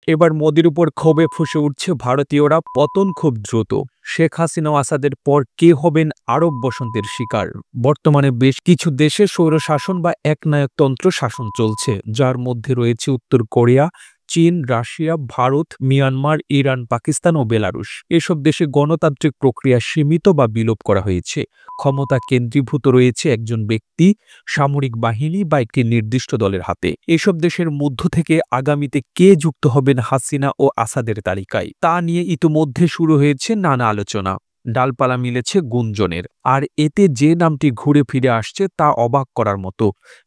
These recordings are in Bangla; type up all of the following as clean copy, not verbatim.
এবার মোদির উপর ক্ষোভে ফুঁসে উঠছে ভারতীয়রা। পতন খুব দ্রুত। শেখ হাসিনা ও আসাদের পর কে হবেন আরব বসন্তের শিকার? বর্তমানে বেশ কিছু দেশে স্বৈরশাসন বা একনায়কতন্ত্র শাসন চলছে, যার মধ্যে রয়েছে উত্তর কোরিয়া, চীন, Russia, Bharat, Myanmar, Iran, Pakistan ও বেলারুশ। এসব দেশে গণতান্ত্রিক প্রক্রিয়া সীমিত বা বিলোপ করা হয়েছে। ক্ষমতা কেন্দ্রীভূত রয়েছে একজন ব্যক্তি, সামরিক বাহিনী বা একটি নির্দিষ্ট দলের হাতে। এসব দেশের মধ্য থেকে আগামীতে কে যুক্ত হবেন হাসিনা ও আসাদের তালিকায়, তা নিয়ে ইতিমধ্যে শুরু হয়েছে নানা আলোচনা। ডালপালা মিলেছে গুঞ্জনের। আর এতে যে নামটি ঘুরে ফিরে আসছে তা অবাক করার মতো।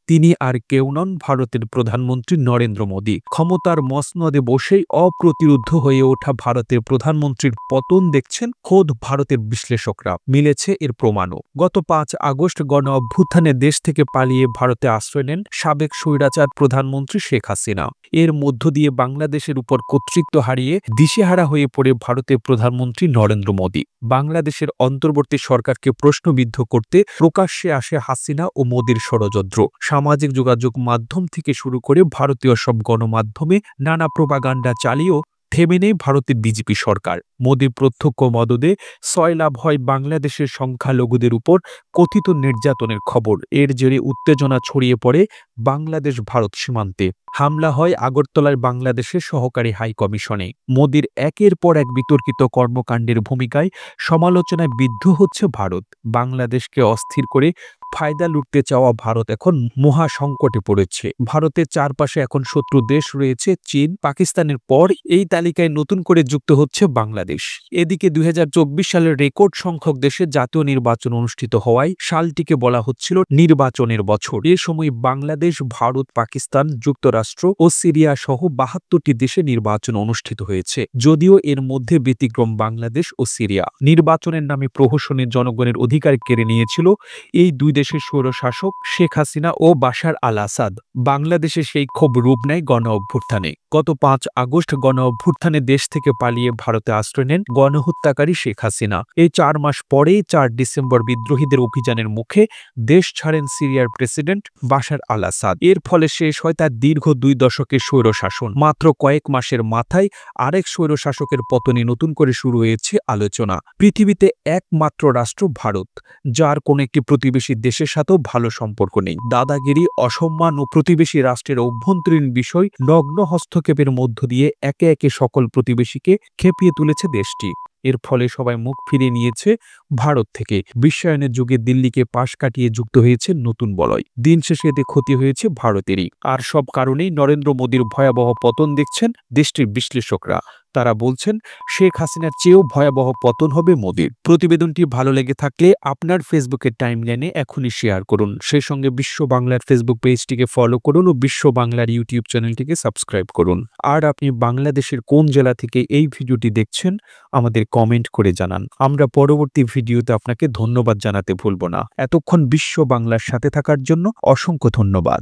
তিনি আর কেউ নন, ভারতের প্রধানমন্ত্রী নরেন্দ্র মোদী। ক্ষমতার মসনদে বসেই অপ্রতিরোধ্য হয়ে ওঠা ভারতের প্রধানমন্ত্রীর পতন দেখছেন খোদ ভারতের বিশ্লেষকরা। মিলেছে এর প্রমাণও। গত ৫ আগস্ট গণ অভ্যুত্থানে দেশ থেকে পালিয়ে ভারতে আশ্রয় নেন সাবেক স্বৈরাচার প্রধানমন্ত্রী শেখ হাসিনা। এর মধ্য দিয়ে বাংলাদেশের উপর কর্তৃত্ব হারিয়ে দিশেহারা হয়ে পড়ে ভারতের প্রধানমন্ত্রী নরেন্দ্র মোদী। বাংলাদেশের অন্তর্বর্তী সরকারকে প্রশ্নবিদ্ধ করতে প্রকাশ্যে আসে হাসিনা ও মোদীর ষড়যন্ত্র। সামাজিক যোগাযোগ মাধ্যম থেকে শুরু করে ভারতীয় সব গণমাধ্যমে নানা প্রোপাগান্ডা চালিয়েও থেমে নেই ভারতের বিজেপি সরকার। মোদীর প্রত্যক্ষ মদদে সয়লাভ হয় বাংলাদেশের সংখ্যালঘুদের উপর কথিত নির্যাতনের খবর। এর জেরে উত্তেজনা ছড়িয়ে পড়ে বাংলাদেশ ভারত সীমান্তে। হামলা হয় আগরতলার বাংলাদেশের সহকারী হাই কমিশনে। মোদীর একের পর এক বিতর্কিত কর্মকাণ্ডের ভূমিকায় সমালোচনায় বিদ্ধ হচ্ছে ভারত। বাংলাদেশকে অস্থির করে ফায়দা লুটতে চাওয়া ভারত এখন মহা সংকটে পড়েছে। ভারতের চারপাশে এখন শত্রু দেশ রয়েছে চীন, পাকিস্তানের পর এই তালিকায় নতুন করে যুক্ত হচ্ছে বাংলাদেশ। এদিকে ২০২৪ সালের রেকর্ড সংখ্যক দেশে জাতীয় নির্বাচন অনুষ্ঠিত হওয়ায় সালটিকে বলা হচ্ছিল নির্বাচনের বছর। এ সময় বাংলাদেশ, ভারত, পাকিস্তান, যুক্তরাষ্ট্র ও সিরিয়া সহ ৭২টি দেশে নির্বাচন অনুষ্ঠিত হয়েছে। যদিও এর মধ্যে ব্যতিক্রম বাংলাদেশ ও সিরিয়া। নির্বাচনের নামে প্রহসনের জনগণের অধিকার কেড়ে নিয়েছিল এই দুই দেশের স্বৈরশাসক শেখ হাসিনা ও বাশার আল আসাদ। বাংলাদেশে সেই ক্ষোভ রূপ নেয় গণ অভ্যুত্থানে। গত ৫ আগস্ট গণ অভ্যুত্থানে দেশ থেকে পালিয়ে ভারতে আশ্রয় নেন গণহত্যাকারী শেখ হাসিনা। এই ৪ মাস পরেই ৪ ডিসেম্বর বিদ্রোহীদের অভিযানের মুখে দেশ ছাড়েন সিরিয়ার প্রেসিডেন্ট বাশার আল আসাদ। এর ফলে শেষ হয় তার দীর্ঘ ২ দশকের স্বৈরশাসন। মাত্র কয়েক মাসের মাথায় আরেক স্বৈরশাসকের পতনে নতুন করে শুরু হয়েছে আলোচনা। পৃথিবীতে একমাত্র রাষ্ট্র ভারত, যার কোন একটি প্রতিবেশী দেশের সাথেও ভালো সম্পর্ক নেই। দাদাগিরি, অসম্মান ও প্রতিবেশী রাষ্ট্রের অভ্যন্তরীণ বিষয় নগ্ন হস্তক্ষেপের মধ্য দিয়ে একে একে সকল প্রতিবেশীকে খেপিয়ে তুলেছে দেশটি। এর ফলে সবাই মুখ ফিরিয়ে নিয়েছে ভারত থেকে। বিশ্বায়নের যুগে দিল্লিকে পাশ কাটিয়ে যুক্ত হয়েছে নতুন বলয়। দিন শেষে এতে ক্ষতি হয়েছে ভারতেরই। আর সব কারণেই নরেন্দ্র মোদীর ভয়াবহ পতন দেখছেন দেশটির বিশ্লেষকরা। তারা বলছেন শেখ হাসিনার চেয়েও ভয়াবহ পতন হবে মোদীর। প্রতিবেদনটি ভালো লেগে থাকলে আপনার ফেসবুকের টাইমলাইনে এখনই শেয়ার করুন। সেই সঙ্গে বিশ্ব বাংলার ফেসবুক পেজটিকে ফলো করুন ও বিশ্ব বাংলার ইউটিউব চ্যানেলটিকে সাবস্ক্রাইব করুন। আর আপনি বাংলাদেশের কোন জেলা থেকে এই ভিডিওটি দেখছেন আমাদের কমেন্ট করে জানান। আমরা পরবর্তী ভিডিওতে আপনাকে ধন্যবাদ জানাতে ভুলব না। এতক্ষণ বিশ্ব বাংলার সাথে থাকার জন্য অসংখ্য ধন্যবাদ।